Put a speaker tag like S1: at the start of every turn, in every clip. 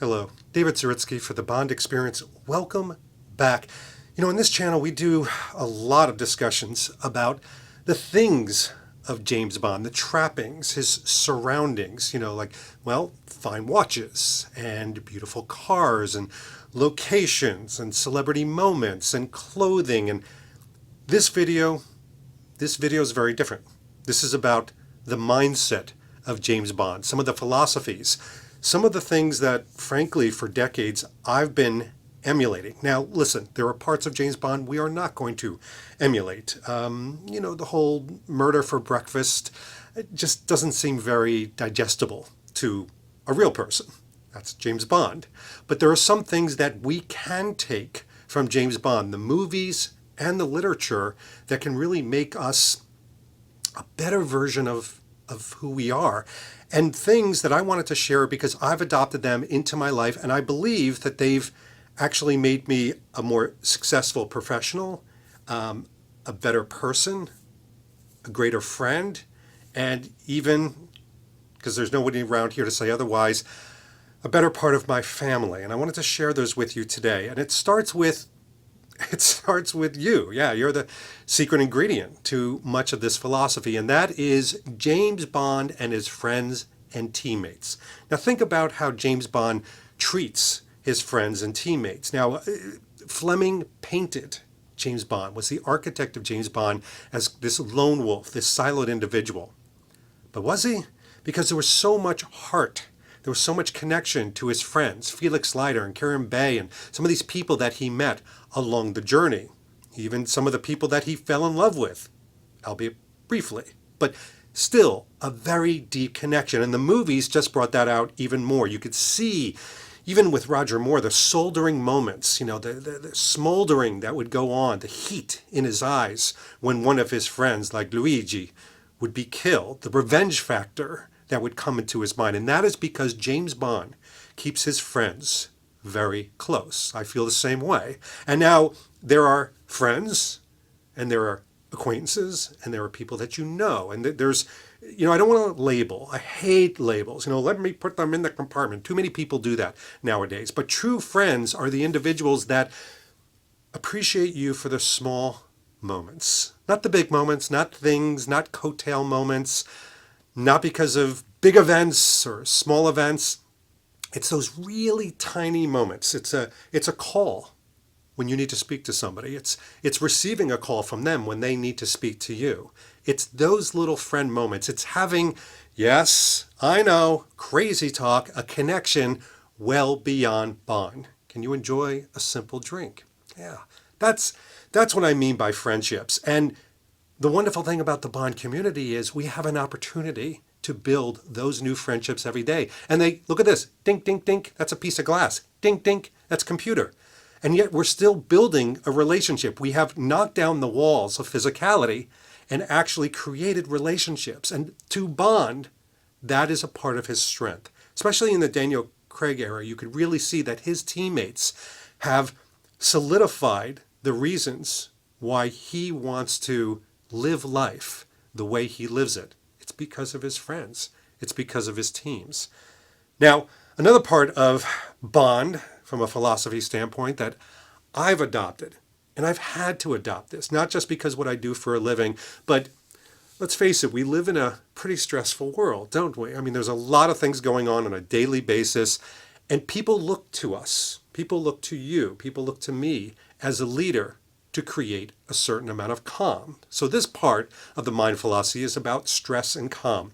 S1: Hello, David Zaritsky for the Bond Experience. Welcome back. In this channel we do a lot of discussions about the things of James Bond, the trappings, his surroundings, fine watches and beautiful cars and locations and celebrity moments and clothing. And this video is very different. This is about the mindset of James Bond, some of the philosophies, some of the things that, frankly, for decades I've been emulating. Now, listen, there are parts of James Bond we are not going to emulate. The whole murder for breakfast, it just doesn't seem very digestible to a real person. That's James Bond. But there are some things that we can take from James Bond, the movies and the literature, that can really make us a better version of who we are, and things that I wanted to share because I've adopted them into my life, and I believe that they've actually made me a more successful professional, a better person, a greater friend, and even, because there's nobody around here to say otherwise, a better part of my family. And I wanted to share those with you today. And it starts with you. Yeah, you're the secret ingredient to much of this philosophy, and that is James Bond and his friends and teammates. Now think about how James Bond treats his friends and teammates. Now, Fleming painted James Bond, was the architect of James Bond, as this lone wolf, this silent individual. But was he? Because there was so much heart. There was so much connection to his friends, Felix Leiter and Karen Bay, and some of these people that he met along the journey. Even some of the people that he fell in love with, albeit briefly. But still, a very deep connection. And the movies just brought that out even more. You could see, even with Roger Moore, the soldering moments, the smoldering that would go on, the heat in his eyes when one of his friends, like Luigi, would be killed, the revenge factor that would come into his mind. And that is because James Bond keeps his friends very close. I feel the same way. And now there are friends and there are acquaintances and there are people that you know. And there's, I don't want to label. I hate labels. Let me put them in the compartment. Too many people do that nowadays. But true friends are the individuals that appreciate you for the small moments. Not the big moments, not things, not coattail moments, not because of big events or small events. It's those really tiny moments. It's a call when you need to speak to somebody. It's receiving a call from them when they need to speak to you. It's those little friend moments. It's having, yes, I know, crazy talk, a connection well beyond Bond. Can you enjoy a simple drink? Yeah, that's what I mean by friendships. And the wonderful thing about the Bond community is we have an opportunity to build those new friendships every day. And they, look at this, dink, dink, dink, that's a piece of glass. Dink, dink, that's computer. And yet we're still building a relationship. We have knocked down the walls of physicality and actually created relationships. And to Bond, that is a part of his strength. Especially in the Daniel Craig era, you could really see that his teammates have solidified the reasons why he wants to live life the way he lives it. It's because of his friends. It's because of his teams. Now, another part of Bond, from a philosophy standpoint, that I've adopted, and I've had to adopt this, not just because what I do for a living, but let's face it, we live in a pretty stressful world, don't we? I mean, there's a lot of things going on a daily basis, and people look to us, people look to you, people look to me as a leader to create a certain amount of calm. So this part of the mind philosophy is about stress and calm.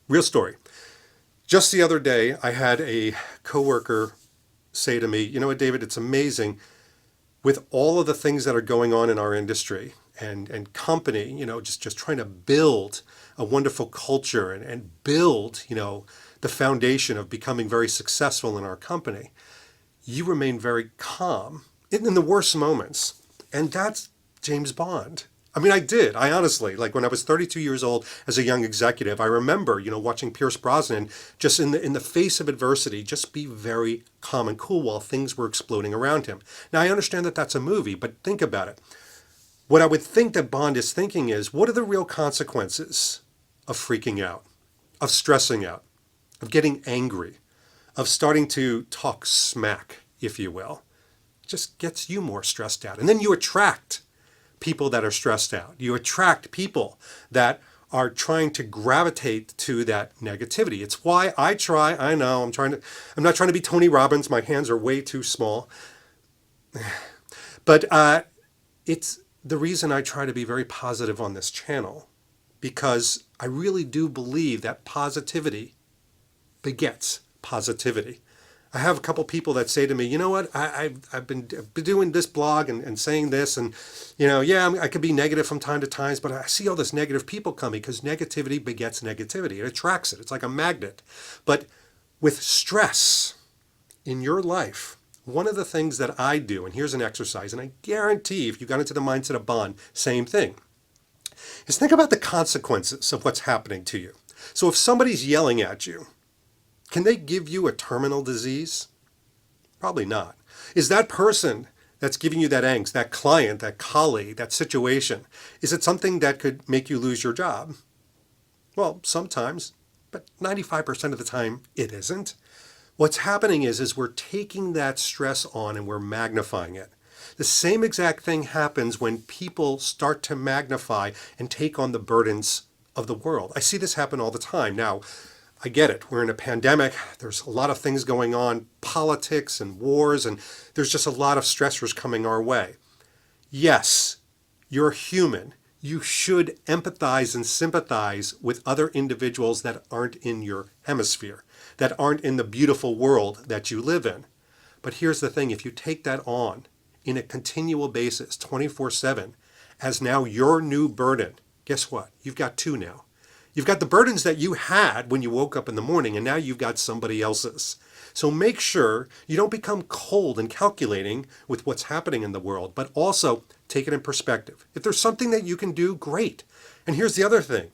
S1: Real story. Just the other day, I had a coworker say to me, you know what, David, it's amazing with all of the things that are going on in our industry and company, just trying to build a wonderful culture and build, the foundation of becoming very successful in our company. You remain very calm in the worst moments. And that's James Bond. I mean, I honestly, like when I was 32 years old as a young executive, I remember, watching Pierce Brosnan just in the face of adversity, just be very calm and cool while things were exploding around him. Now, I understand that that's a movie, but think about it. What I would think that Bond is thinking is, what are the real consequences of freaking out, of stressing out, of getting angry, of starting to talk smack, if you will, just gets you more stressed out. And then you attract people that are stressed out. You attract people that are trying to gravitate to that negativity. It's why I know, I'm not trying to be Tony Robbins. My hands are way too small. But it's the reason I try to be very positive on this channel, because I really do believe that positivity begets positivity. I have a couple people that say to me, you know what, I've been doing this blog and saying this, and I could be negative from time to time, but I see all this negative people coming because negativity begets negativity. It attracts it. It's like a magnet. But with stress in your life, one of the things that I do, and here's an exercise, and I guarantee if you got into the mindset of Bond, same thing, is think about the consequences of what's happening to you. So if somebody's yelling at you, can they give you a terminal disease? Probably not. Is that person that's giving you that angst, that client, that colleague, that situation, is it something that could make you lose your job? Well, sometimes, but 95% of the time it isn't. What's happening is we're taking that stress on and we're magnifying it. The same exact thing happens when people start to magnify and take on the burdens of the world. I see this happen all the time. Now, I get it. We're in a pandemic. There's a lot of things going on, politics and wars, and there's just a lot of stressors coming our way. Yes, you're human. You should empathize and sympathize with other individuals that aren't in your hemisphere, that aren't in the beautiful world that you live in. But here's the thing. If you take that on in a continual basis, 24/7, as now your new burden, guess what? You've got two now. You've got the burdens that you had when you woke up in the morning, and now you've got somebody else's. So make sure you don't become cold and calculating with what's happening in the world, but also take it in perspective. If there's something that you can do, great. And here's the other thing.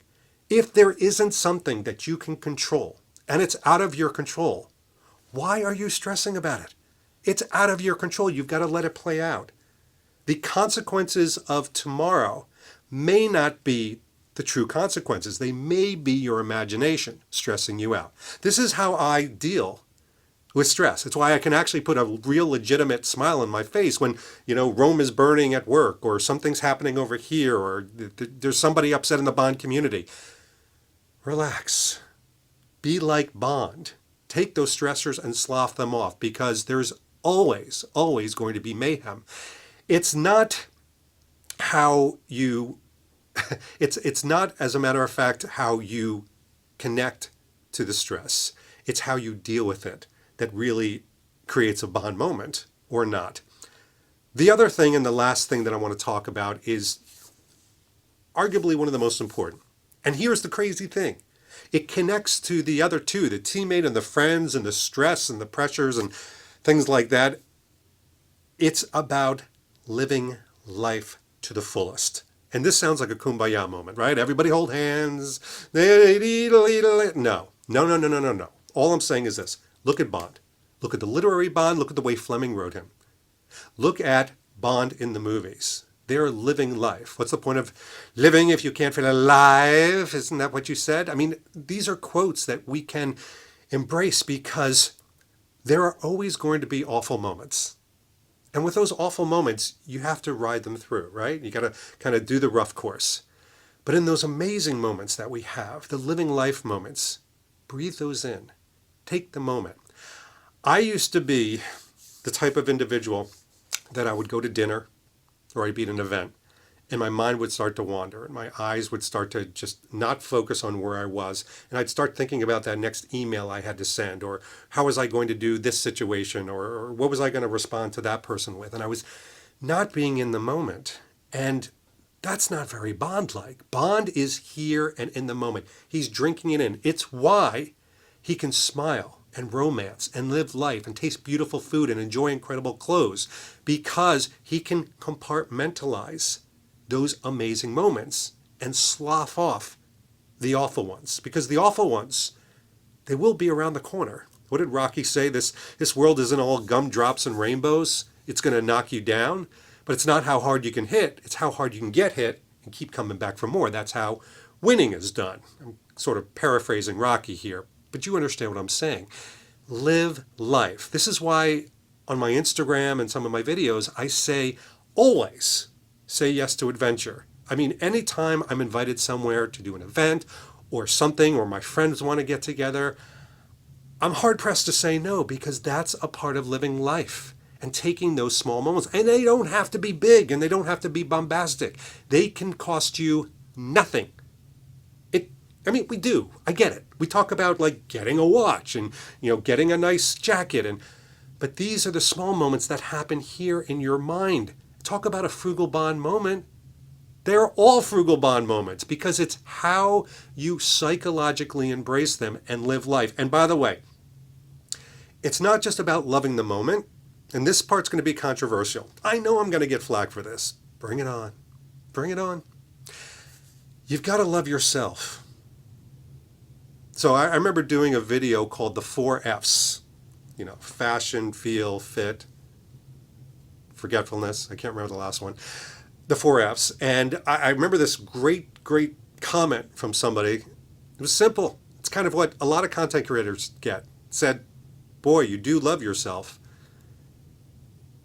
S1: If there isn't something that you can control, and it's out of your control, why are you stressing about it? It's out of your control. You've got to let it play out. The consequences of tomorrow may not be the true consequences. They may be your imagination stressing you out. This is how I deal with stress. It's why I can actually put a real legitimate smile on my face when, Rome is burning at work, or something's happening over here, or there's somebody upset in the Bond community. Relax. Be like Bond. Take those stressors and slough them off, because there's always, always going to be mayhem. It's not how you, it's not, as a matter of fact, how you connect to the stress. It's how you deal with it that really creates a Bond moment, or not. The other thing, and the last thing that I want to talk about, is arguably one of the most important. And here's the crazy thing. It connects to the other two, the teammate and the friends and the stress and the pressures and things like that. It's about living life to the fullest. And this sounds like a kumbaya moment, right? Everybody hold hands. No. All I'm saying is this. Look at Bond. Look at the literary Bond. Look at the way Fleming wrote him. Look at Bond in the movies. They're living life. What's the point of living if you can't feel alive? Isn't that what you said? I mean, these are quotes that we can embrace, because there are always going to be awful moments. And with those awful moments, you have to ride them through, right? You got to kind of do the rough course. But in those amazing moments that we have, the living life moments, breathe those in. Take the moment. I used to be the type of individual that I would go to dinner, or I'd be at an event, and my mind would start to wander, and my eyes would start to just not focus on where I was, and I'd start thinking about that next email I had to send, or how was I going to do this situation, or what was I going to respond to that person with, and I was not being in the moment. And that's not very Bond-like. Bond is here and in the moment. He's drinking it in. It's why he can smile and romance and live life and taste beautiful food and enjoy incredible clothes, because he can compartmentalize those amazing moments and slough off the awful ones, because the awful ones, they will be around the corner. What did Rocky say? This world isn't all gumdrops and rainbows. It's going to knock you down, but it's not how hard you can hit. It's how hard you can get hit and keep coming back for more. That's how winning is done. I'm sort of paraphrasing Rocky here, but you understand what I'm saying. live life. This is why on my Instagram and some of my videos, I say, always say yes to adventure. I mean, anytime I'm invited somewhere to do an event or something, or my friends want to get together, I'm hard pressed to say no, because that's a part of living life and taking those small moments. And they don't have to be big and they don't have to be bombastic. They can cost you nothing. We do. I get it. We talk about like getting a watch and, getting a nice jacket. But these are the small moments that happen here in your mind. Talk about a frugal bond moment. They're all frugal bond moments because it's how you psychologically embrace them and live life. And by the way, it's not just about loving the moment. And this part's going to be controversial. I know I'm going to get flack for this. Bring it on. Bring it on. You've got to love yourself. So I remember doing a video called the 4 F's. Fashion, feel, fit, forgetfulness. I can't remember the last one. The 4 F's. And I remember this great comment from somebody. It was simple. It's kind of what a lot of content creators get. It said, boy, you do love yourself.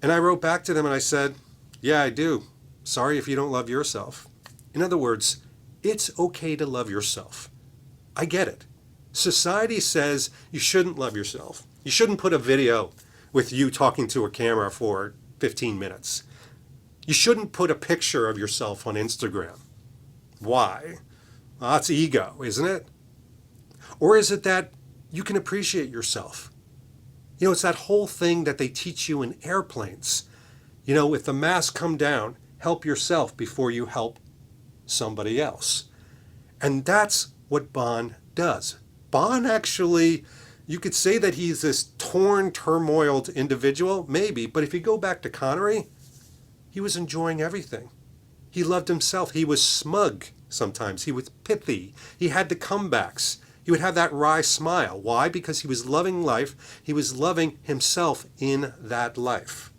S1: And I wrote back to them and I said, yeah, I do. Sorry if you don't love yourself. In other words, it's okay to love yourself. I get it. Society says you shouldn't love yourself. You shouldn't put a video with you talking to a camera for 15 minutes. You shouldn't put a picture of yourself on Instagram. Why? Well, that's ego, isn't it? Or is it that you can appreciate yourself? It's that whole thing that they teach you in airplanes. If the masks come down, help yourself before you help somebody else. And that's what Bond does. Bond actually, you could say that he's this torn, turmoiled individual, maybe, but if you go back to Connery, he was enjoying everything. He loved himself. He was smug sometimes. He was pithy. He had the comebacks. He would have that wry smile. Why? Because he was loving life. He was loving himself in that life.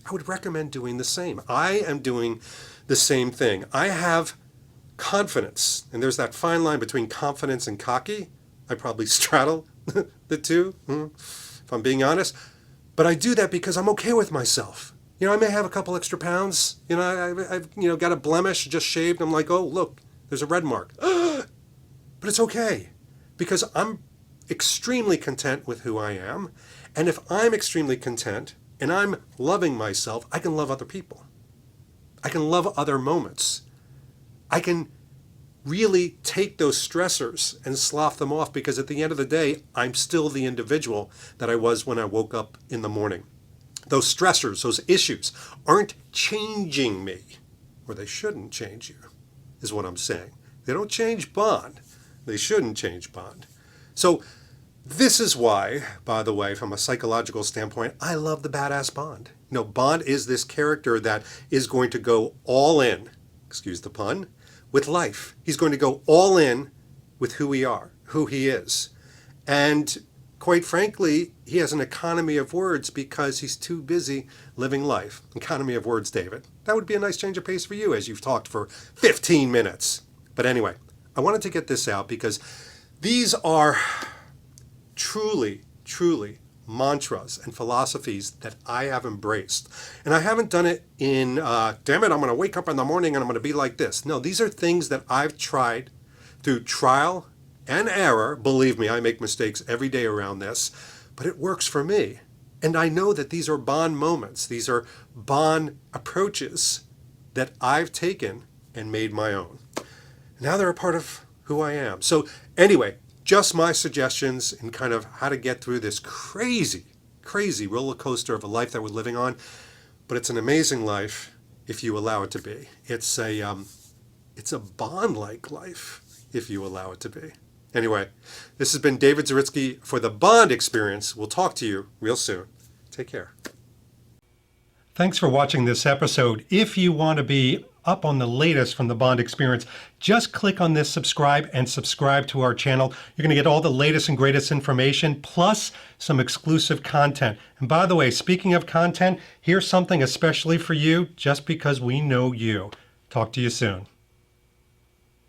S1: I would recommend doing the same. I am doing the same thing. I have confidence, and there's that fine line between confidence and cocky. I probably straddle the two, if I'm being honest. But I do that because I'm okay with myself. I may have a couple extra pounds. I've got a blemish, just shaved. I'm like, oh, look, there's a red mark. But it's okay because I'm extremely content with who I am. And if I'm extremely content and I'm loving myself, I can love other people. I can love other moments. I can really take those stressors and slough them off because at the end of the day, I'm still the individual that I was when I woke up in the morning. Those stressors, those issues aren't changing me, or they shouldn't change you, is what I'm saying. They don't change Bond. They shouldn't change Bond. So this is why, by the way, from a psychological standpoint, I love the badass Bond. Bond is this character that is going to go all in, excuse the pun, with life. He's going to go all in with who he is. And quite frankly, he has an economy of words because he's too busy living life. Economy of words, David. That would be a nice change of pace for you as you've talked for 15 minutes. But anyway, I wanted to get this out because these are truly mantras and philosophies that I have embraced. And I haven't done it in, damn it, I'm going to wake up in the morning and I'm going to be like this. No, these are things that I've tried through trial and error. Believe me, I make mistakes every day around this, but it works for me. And I know that these are Bond moments. These are Bond approaches that I've taken and made my own. Now they're a part of who I am. So anyway, just my suggestions in kind of how to get through this crazy roller coaster of a life that we're living on. But it's an amazing life if you allow it to be. It's a Bond-like life if you allow it to be. Anyway, this has been David Zaritsky for the Bond Experience. We'll talk to you real soon. Take care. Thanks for watching this episode. If you want to be up on the latest from the Bond Experience, just click on this subscribe and subscribe to our channel. You're going to get all the latest and greatest information, plus some exclusive content. And by the way, speaking of content, here's something especially for you, just because we know you. Talk to you soon.